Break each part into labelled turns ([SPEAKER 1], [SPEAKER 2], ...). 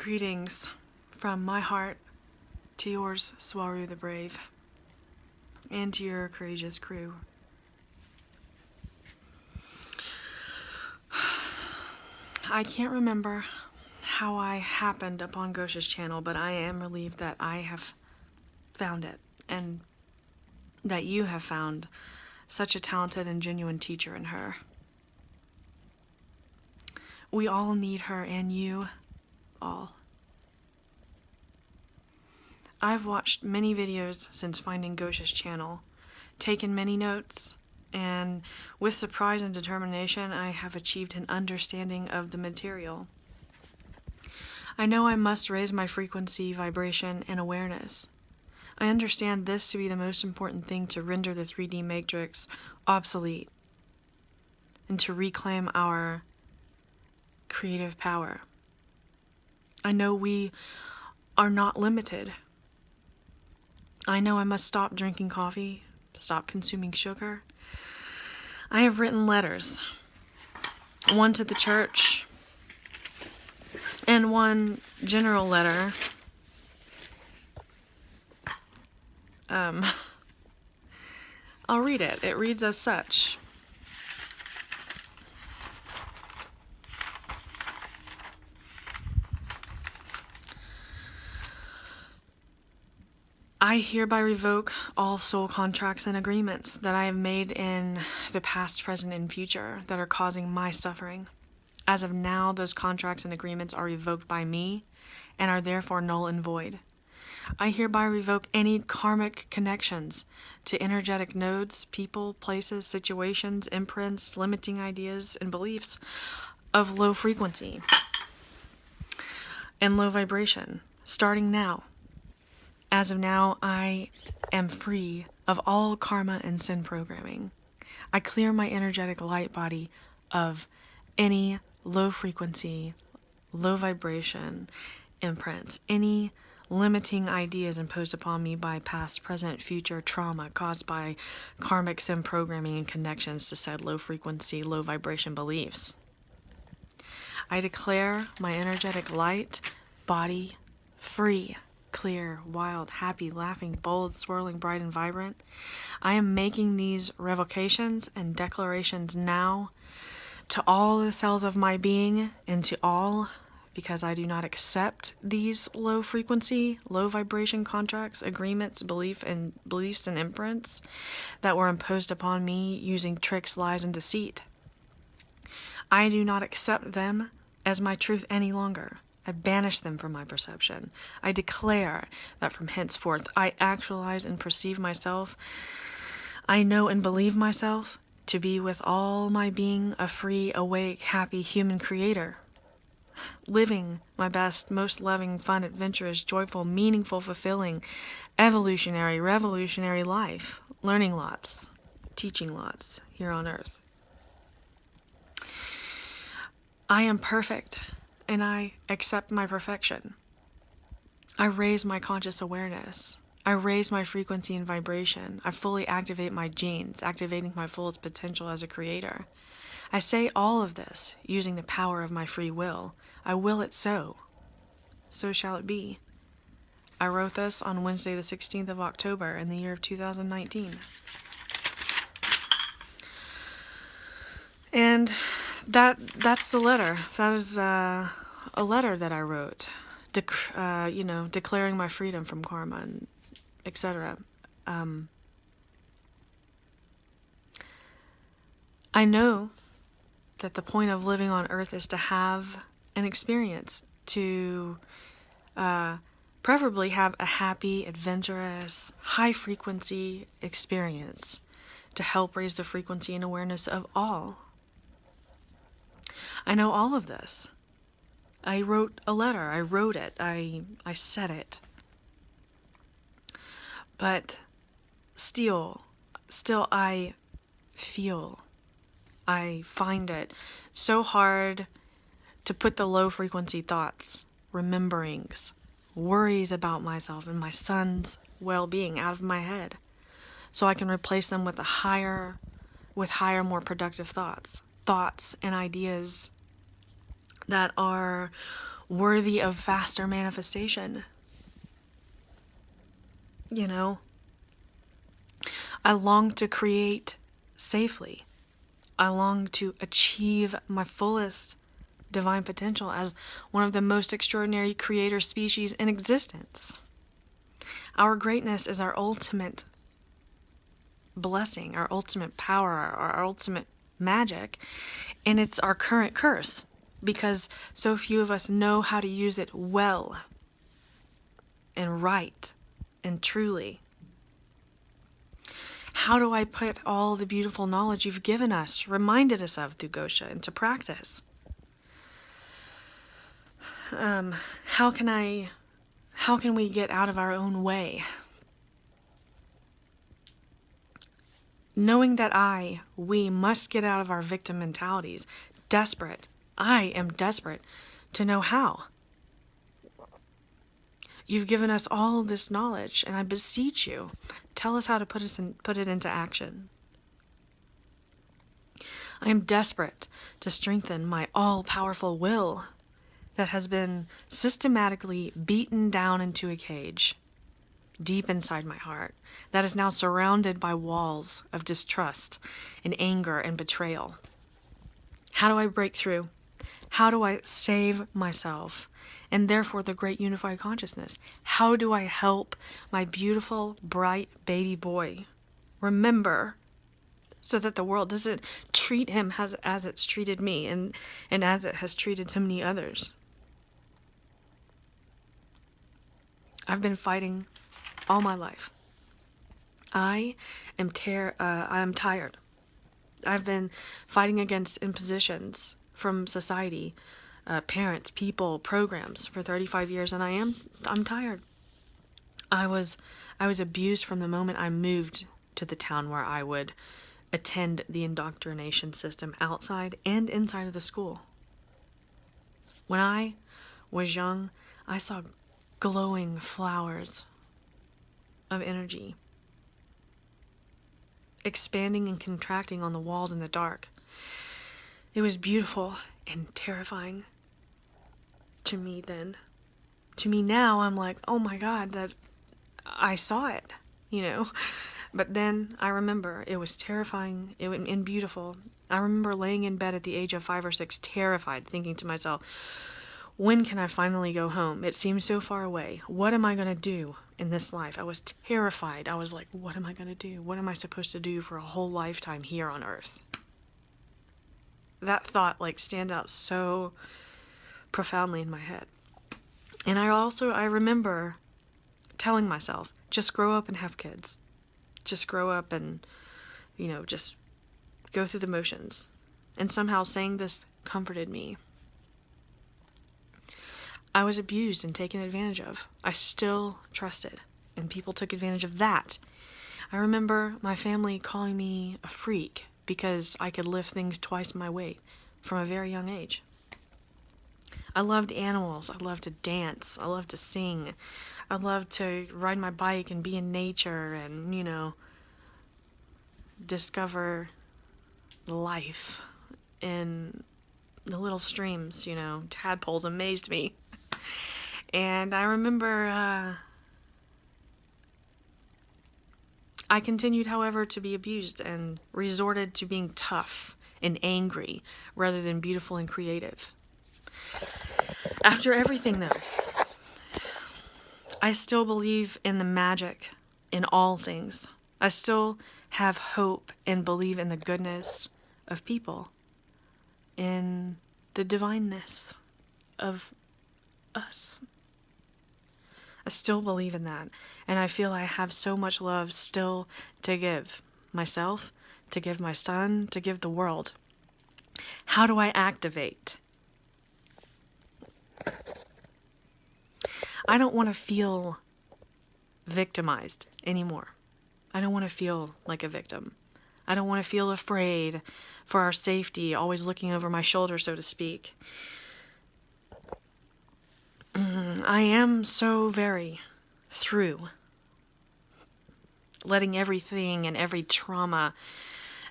[SPEAKER 1] Greetings from my heart to yours, Swaruu the Brave, and to your courageous crew. I can't remember how I happened upon Gosha's channel, but I am relieved that I have found it, and that you have found such a talented and genuine teacher in her. We all need her, and you all. I've watched many videos since finding Gosha's channel, taken many notes, and with surprise and determination I have achieved an understanding of the material. I know I must raise my frequency, vibration, and awareness. I understand this to be the most important thing to render the 3D matrix obsolete and to reclaim our creative power. I know we are not limited. I know I must stop drinking coffee, stop consuming sugar. I have written letters, one to the church and one general letter. I'll read it. It reads as such. I hereby revoke all soul contracts and agreements that I have made in the past, present, and future that are causing my suffering. As of now, those contracts and agreements are revoked by me and are therefore null and void. I hereby revoke any karmic connections to energetic nodes, people, places, situations, imprints, limiting ideas, and beliefs of low frequency and low vibration, starting now. As of now, I am free of all karma and sin programming. I clear my energetic light body of any low frequency, low vibration imprints, any limiting ideas imposed upon me by past, present, future trauma caused by karmic sin programming and connections to said low frequency, low vibration beliefs. I declare my energetic light body free, clear, wild, happy, laughing, bold, swirling, bright, and vibrant. I am making these revocations and declarations now to all the cells of my being and to all, because I do not accept these low frequency, low vibration contracts, agreements, beliefs and imprints that were imposed upon me using tricks, lies, and deceit. I do not accept them as my truth any longer. I banish them from my perception. I declare that from henceforth I actualize and perceive myself. I know and believe myself to be with all my being a free, awake, happy human creator, living my best, most loving, fun, adventurous, joyful, meaningful, fulfilling, evolutionary, revolutionary life, learning lots, teaching lots here on earth. I am perfect, and I accept my perfection. I raise my conscious awareness. I raise my frequency and vibration. I fully activate my genes, activating my fullest potential as a creator. I say all of this using the power of my free will. I will it so. So shall it be. I wrote this on Wednesday the 16th of October in the year of 2019. And that's the letter. That is a letter that I wrote, declaring my freedom from karma and etc. I know that the point of living on earth is to have an experience, to preferably have a happy, adventurous, high frequency experience to help raise the frequency and awareness of all. I know all of this. I wrote a letter. I wrote it. I said it. But still I feel, I find it so hard to put the low frequency thoughts, rememberings, worries about myself and my son's well-being out of my head, so I can replace them with higher, more productive thoughts and ideas that are worthy of faster manifestation. You know, I long to create safely. I long to achieve my fullest divine potential as one of the most extraordinary creator species in existence. Our greatness is our ultimate blessing, our ultimate power, our ultimate magic, and it's our current curse because so few of us know how to use it well and right and truly. How do I put all the beautiful knowledge you've given us, reminded us of through Gosha, into practice? How can we get out of our own way? Knowing that we must get out of our victim mentalities. I am desperate to know how. You've given us all this knowledge, and I beseech you, tell us how to put it into action. I am desperate to strengthen my all-powerful will that has been systematically beaten down into a cage deep inside my heart that is now surrounded by walls of distrust and anger and betrayal. How do I break through? How do I save myself and therefore the great unified consciousness? How do I help my beautiful, bright baby boy remember so that the world doesn't treat him as it's treated me and as it has treated so many others? I've been fighting all my life. I am tired. I've been fighting against impositions from society, parents, people, programs for 35 years, and I'm tired. I was abused from the moment I moved to the town where I would attend the indoctrination system outside and inside of the school. When I was young, I saw glowing flowers of energy expanding and contracting on the walls in the dark. It was beautiful and terrifying to me then. To me now, I'm like, oh my God, that I saw it, you know. But then I remember it was terrifying and beautiful. I remember laying in bed at the age of 5 or 6, terrified, thinking to myself, when can I finally go home? It seems so far away. What am I going to do in this life? I was terrified. I was like, what am I going to do? What am I supposed to do for a whole lifetime here on Earth? That thought stands out so profoundly in my head. And I remember telling myself, just grow up and have kids. Just grow up and, just go through the motions. And somehow saying this comforted me. I was abused and taken advantage of. I still trusted, and people took advantage of that. I remember my family calling me a freak because I could lift things twice my weight from a very young age. I loved animals. I loved to dance. I loved to sing. I loved to ride my bike and be in nature and, discover life in the little streams, tadpoles amazed me. And I remember I continued, however, to be abused and resorted to being tough and angry rather than beautiful and creative. After everything, though, I still believe in the magic in all things. I still have hope and believe in the goodness of people, in the divineness of us. I still believe in that, and I feel I have so much love still to give myself, to give my son, to give the world. How do I activate? I don't want to feel victimized anymore. I don't want to feel like a victim. I don't want to feel afraid for our safety, always looking over my shoulder, so to speak. I am so very through letting everything and every trauma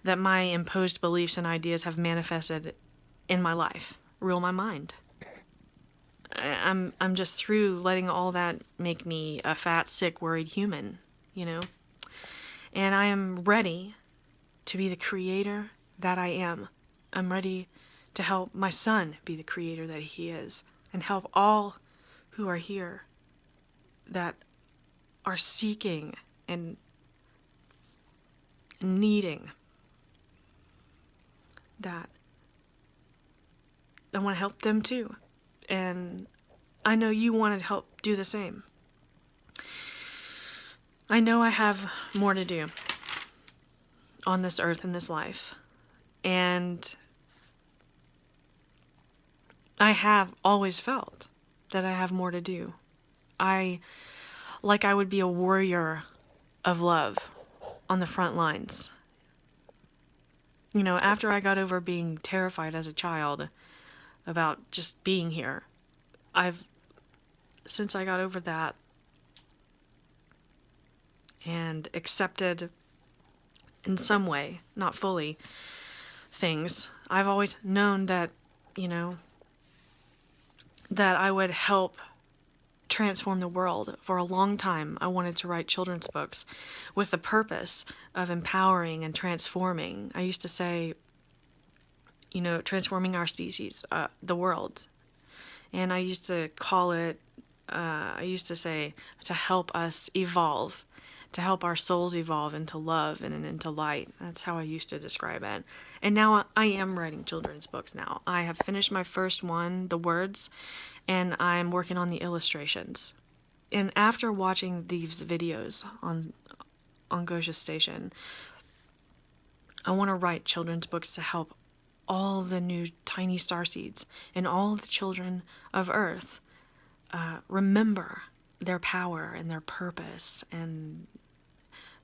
[SPEAKER 1] that my imposed beliefs and ideas have manifested in my life rule my mind. I'm just through letting all that make me a fat, sick, worried human, you know? And I am ready to be the creator that I am. I'm ready to help my son be the creator that he is, and help all who are here that are seeking and needing that. I want to help them too. And I know you want to help do the same. I know I have more to do on this earth in this life. And I have always felt that I have more to do. I would be a warrior of love on the front lines. You know, after I got over being terrified as a child about just being here, since I got over that and accepted in some way, not fully, things, I've always known that, you know, that I would help transform the world. For a long time, I wanted to write children's books with the purpose of empowering and transforming. I used to say, you know, transforming our species, the world. And I used to call it, I used to say, to help us evolve, to help our souls evolve into love and into light. That's how I used to describe it. And now I am writing children's books now. I have finished my first one, the words, and I'm working on the illustrations. And after watching these videos on Gosha's station, I want to write children's books to help all the new tiny starseeds and all the children of Earth remember their power and their purpose and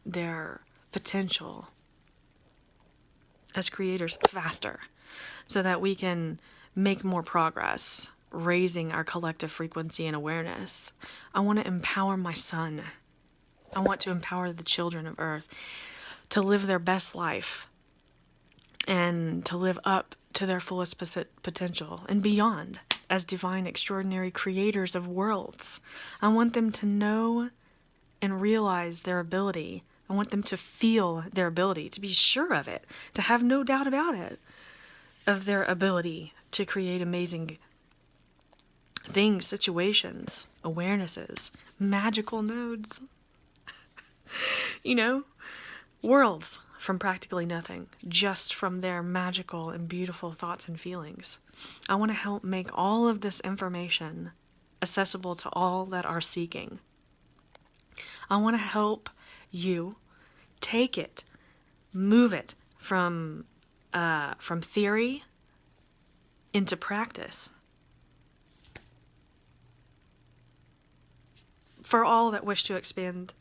[SPEAKER 1] their potential as creators faster, so that we can make more progress, raising our collective frequency and awareness. I want to empower my son. I want to empower the children of Earth to live their best life and to live up to their fullest potential and beyond as divine, extraordinary creators of worlds. I want them to know and realize their ability. I want them to feel their ability, to be sure of it, to have no doubt about it, of their ability to create amazing things, situations, awarenesses, magical nodes, you know, worlds from practically nothing, just from their magical and beautiful thoughts and feelings. I want to help make all of this information accessible to all that are seeking. I want to help you take it, move it from theory into practice. For all that wish to expand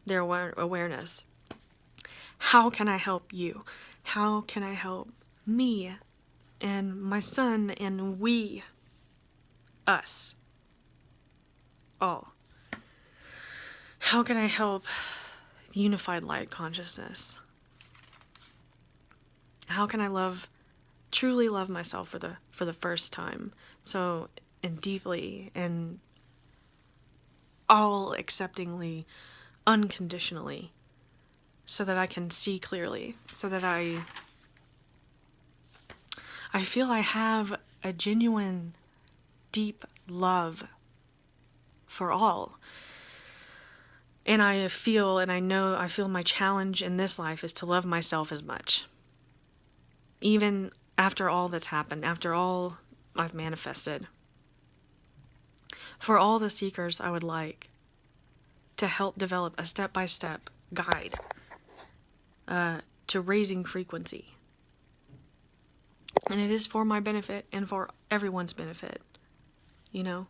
[SPEAKER 1] their awareness. How can I help you? How can I help me and my son and we, us, all? How can I help unified light consciousness? How can I truly love myself for the first time, so and deeply and all acceptingly, unconditionally, so that I can see clearly, so that I feel I have a genuine, deep love for all. And I feel my challenge in this life is to love myself as much. Even after all that's happened, after all I've manifested. For all the seekers, I would like to help develop a step-by-step guide to raising frequency. And it is for my benefit and for everyone's benefit, you know?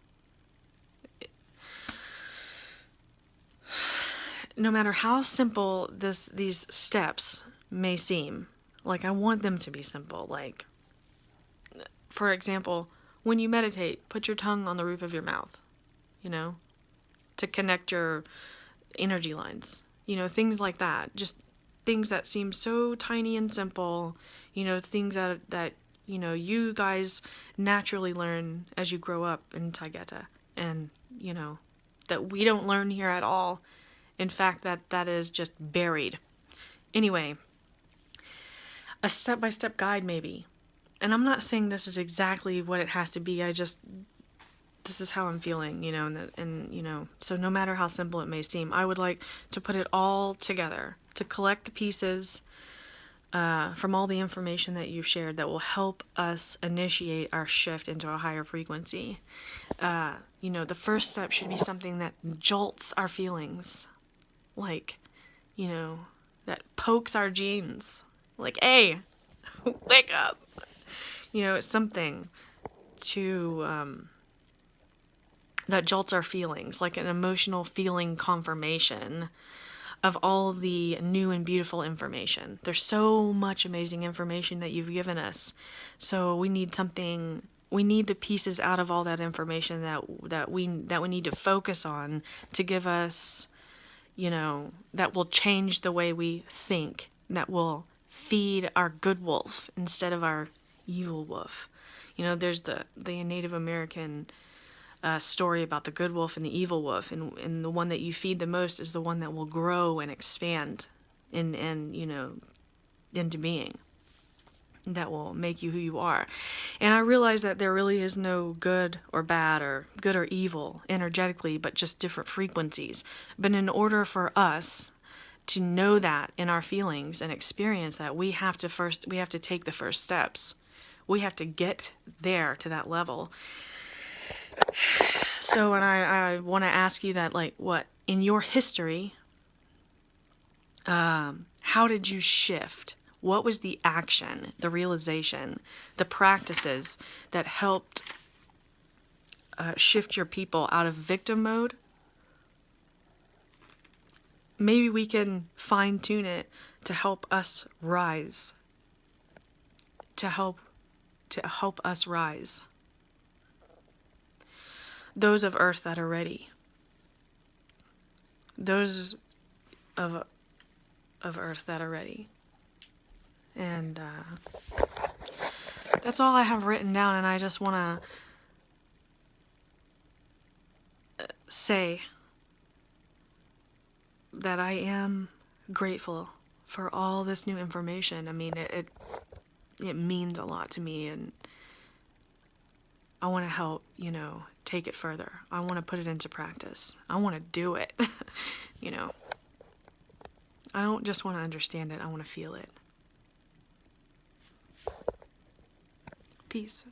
[SPEAKER 1] No matter how simple these steps may seem, like I want them to be simple. Like, for example, when you meditate, put your tongue on the roof of your mouth, you know, to connect your energy lines, you know, things like that. Just things that seem so tiny and simple, you know, things that you guys naturally learn as you grow up in Taygeta, and that we don't learn here at all. In fact, that is just buried. Anyway, a step-by-step guide maybe. And I'm not saying this is exactly what it has to be. This is how I'm feeling, and so no matter how simple it may seem, I would like to put it all together, to collect the pieces from all the information that you've shared that will help us initiate our shift into a higher frequency. The first step should be something that jolts our feelings, like, that pokes our genes, like, hey, wake up. It's something to that jolts our feelings, like an emotional feeling confirmation of all the new and beautiful information. There's so much amazing information that you've given us. So we need the pieces out of all that information that we need to focus on to give us, that will change the way we think, that will feed our good wolf instead of our evil wolf. There's the Native American story about the good wolf and the evil wolf, and the one that you feed the most is the one that will grow and expand and into being, that will make you who you are. And I realize that there really is no good or bad or good or evil energetically, but just different frequencies. But in order for us to know that in our feelings and experience that, we have to take the first steps. We have to get there to that level. So, and I want to ask you that, like, what, in your history, how did you shift? What was the action, the realization, the practices that helped shift your people out of victim mode? Maybe we can fine-tune it to help us rise. To help us rise. Those of Earth that are ready. Those of Earth that are ready. And that's all I have written down, and I just want to say that I am grateful for all this new information. I mean, it means a lot to me, and I want to help, take it further. I want to put it into practice. I want to do it. I don't just want to understand it. I want to feel it. Peace.